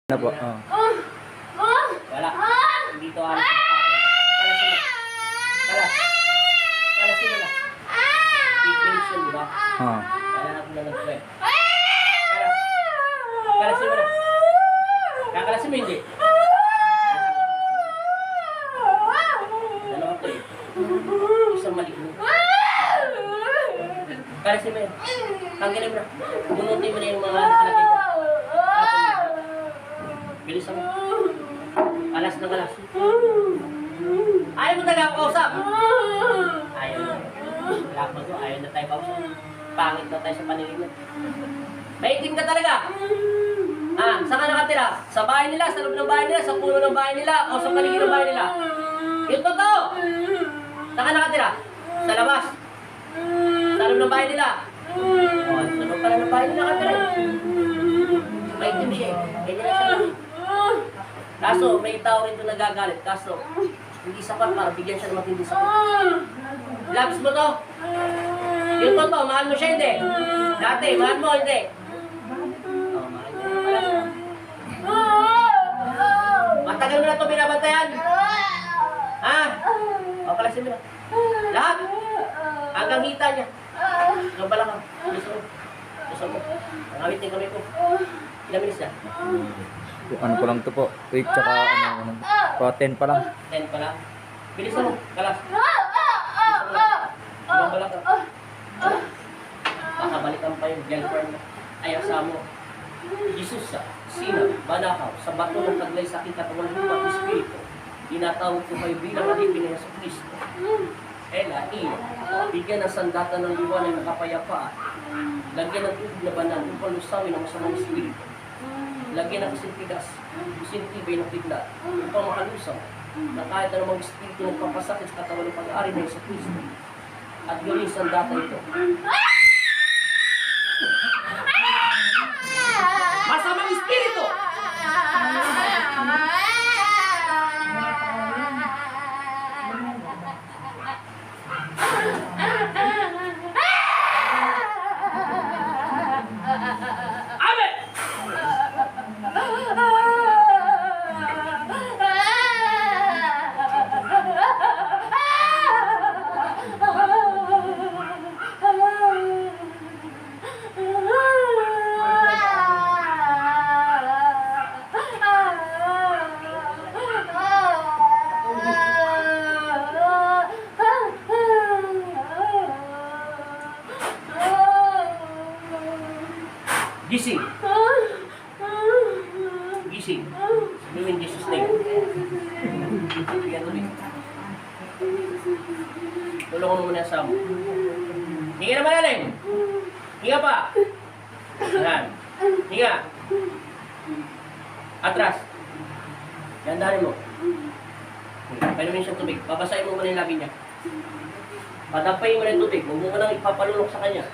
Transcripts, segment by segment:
Na po. Wala. Dito alas. Kalas sila. Kalas. Kalas sila na. 8 minutes yun, di ba? Kaya na pula nag-play. Kalas. Kalas sila na. Kakalasin mo hindi. Dalawa ko eh. Isang maligno. Kalasin mo yun. Tanggalin mo na. Bunutin mo na yung mga nakalagay ka. Bilisan mo. Alas ng alas. Ayaw mo talaga kausap. Ayaw na. Lakman ko, ayaw na tayo kausap. Pangit na tayo sa paningin. Maitim ka talaga. Saan ka nakatira? Sa bahay nila, sa loob ng bahay nila, sa puno ng bahay nila, o sa paligid ng bahay nila? Yung totoo. Saan ka nakatira? Sa labas. Sa loob ng bahay nila. O, sa loob pala ng bahay nila nakatira. Maitim siya. Ganyan na siya. Kaso, may tao rito nagagalit. Kaso, hindi sapat para bigyan siya ng matindi sakit. Labs mo to. Yung totoo, mahal mo siya, hindi. Dati, mahal mo, hindi. Oh, mahal mo pala siya. Matagal mo na ito binabantayan. Ha? O, kalasin mo na. Lahat. Hanggang hita niya. Ano pala ka? Gusto mo. Gusto mo. Nangawit yung kamay ko. Ilang minutes na? Ano pa lang to po? Week tsaka ano, po 10 pa lang. 10 pa lang. Bilisan mo. Kalas. Bilisan mo. Bala ka. Baka balikan pa yung girlfriend mo. Ay, asamo. Jesus sa sino, banakaw, sa bato ng taglay sa aking katawan lupa at espiritu. Tinatawag ko kayo bilang alipin na sa Kristo. Ela, bigyan ng sandata ng liwanag na kapayapaan. Lagyan ng tubig na banal upang lusawin ang masamang espiritu. Lagyan ng kasintigas, sintibay ng kidlat, upang makalusaw na kahit anumang espiritu ng papasakit sa katawan ng pag-aari na sa Kristo. At gawin sandata ito. Masamang espiritu! Amen! Gising. Gising. Sabihin in Jesus' name. Bigyan tuloy. Tulungan mo muna sa mo. Hinga na malalim. Hinga pa. Yan. Hinga. Atras. Yandarin mo. Painumin siyang tubig. Babasahin mo muna yung labi niya. Patapayin mo na yung tubig. Huwag mo nang ipapalunok sa kanya.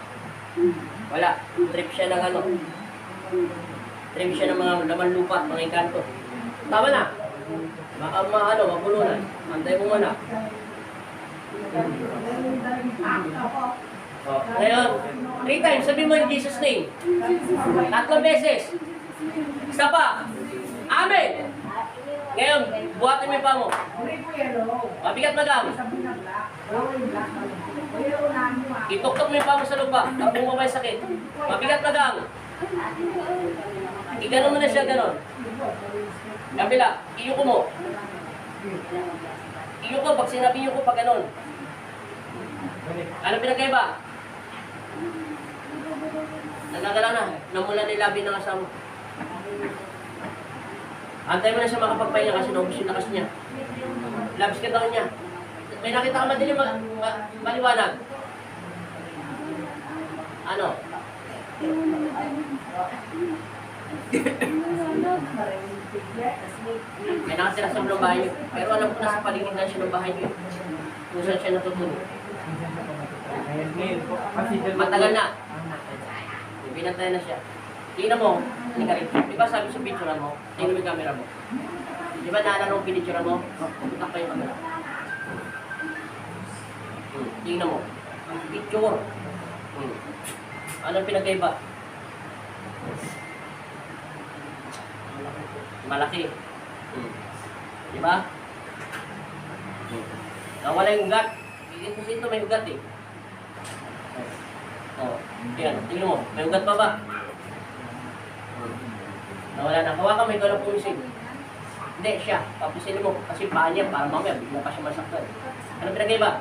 Wala. Trip siya ng ano. Trip siya ng mga laman lupa, mga engkanto. Tama na. Baka mabulunan. Antay mo muna. Ngayon, 3 times, sabi mo in Jesus' name. 3 beses. Isa pa. Amen. Ngayon, buhatin mo yung paa mo. Mabigat madam. Ituktok mo yung paa mo sa lupa. Tapong mo may sakit. Mabigat madam. Iganon mo na siya, ganon. Kabila, iyo ko mo. Iyo ko, pag sinabi iyo ko, pag ganon. Ano pinagkaiba? Nagagala na. Namula na labi ng asama. Antay mo na siya makapagpahinga kasi naubos yung lakas niya. Labis ka daw niya. May nakita ka madilim, maliwanag. Ano? May nakatira sa mga bahay niyo. Pero alam ko na sa paligid na siya ng bahay niyo. Kung saan siya natutulog. Matagal na. Binantay na siya. Tingnan mo, hindi ka rin. Di ba sabi sa picture mo, tingnan mo yung camera mo. Di ba naalala mo pinicture mo? Putak pa yung camera. Tingnan mo. Picture. Anong pinagkaiba? Malaki. Di ba? Nawala yung ugat. Ito may ugat eh. Oh, yan. Tingnan mo. May ugat pa ba? Nawala na. Hawakan mo, ikaw lang pumisin. Hindi, siya. Papisin mo. Kasi paa niya, para mamaya, bigla pa siya masaktan. Ano pinagay ba?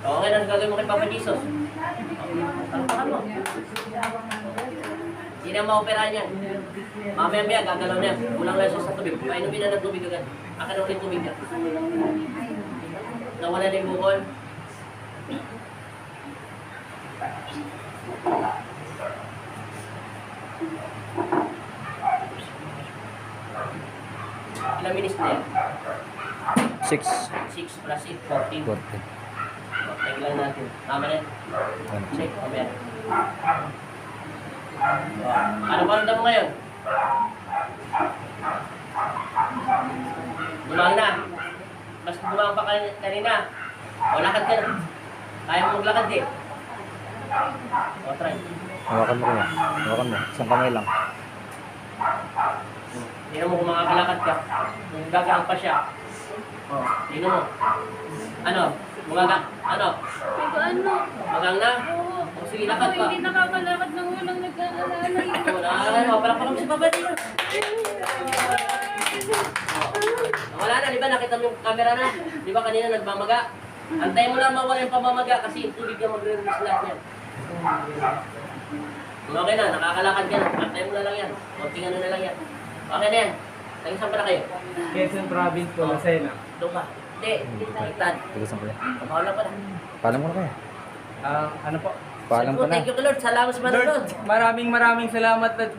Okay na, gagawin mo kay Papa Jesus. Ano mo? Hindi na ma-operahan yan. Mamaya-maya, gagalaw na yan. Kulang lang siya sa tubig. Painumin na ng tubig agad. Akin na ulit tubig niya. Nawala na yung bukol. Ilang minutes na yan? 6. 6 plus 8, 14. 40. Tingnan lang natin. Tama na yan. Check, mamaya. Ano ba ang damo ngayon? Gumang na. Mas gumang pa kanina. O, lakad ka na. Kaya mo maglakad eh. O, try. Hawakan mo kuya. Hawakan mo. Isang kamay lang. Hindi mo kung makakalakad ka. Kung gagaan pa siya. O, tingnan mo. Ano? Ano? Ano? Magang na? Oo. O, sige, lakad Ako pa. hindi nakakalakad ng walang nag-aalala. Wala, palakpakan mo si Papa dito. Wala na, di ba? Nakita mo yung camera na. Di ba kanina nagmamaga? Antayin mo lang mawala yung pamamaga kasi yung tubig na magre-release lahat yan. Okay na, nakakalakad ka na. Antayin mo na lang yan. Konting ano na lang yan. Okay na yan. Tagisan pa na kayo. Quezon Province po, Lucena. Doon ka. Hindi, baliktad. Tigasan kuya. Pahawala pa na. Paalam ko na kuya. Ano po? Paalam ko na. Thank you, Lord. Salamat sa Lord, manonood. maraming salamat at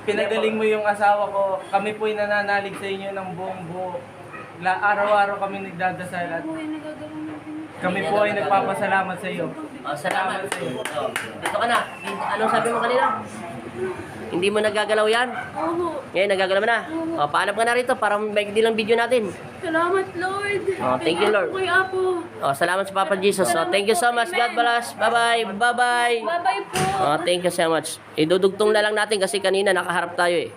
pinagaling mo yung asawa ko. Kami po'y nananalig sa inyo ng buong buo. Araw-araw kami nagdadasal at Ako yung nagagawin natin. kami po ay nagpapasalamat sa iyo. Oh, salamat. Oh, dito ka na. Anong sabi mo kanina? Hindi mo nagagalaw yan? Oo. Ngayon, nagagalaw mo na. O, paalam ka na rito para may lang video natin. Salamat, Lord. Oh, thank you, Lord. Kuya Apo. O, salamat sa Papa Jesus. O, thank you so much. God bless. Bye-bye. Bye-bye. Bye-bye po. O, thank you so much. Idudugtong na lang natin kasi kanina nakaharap tayo eh.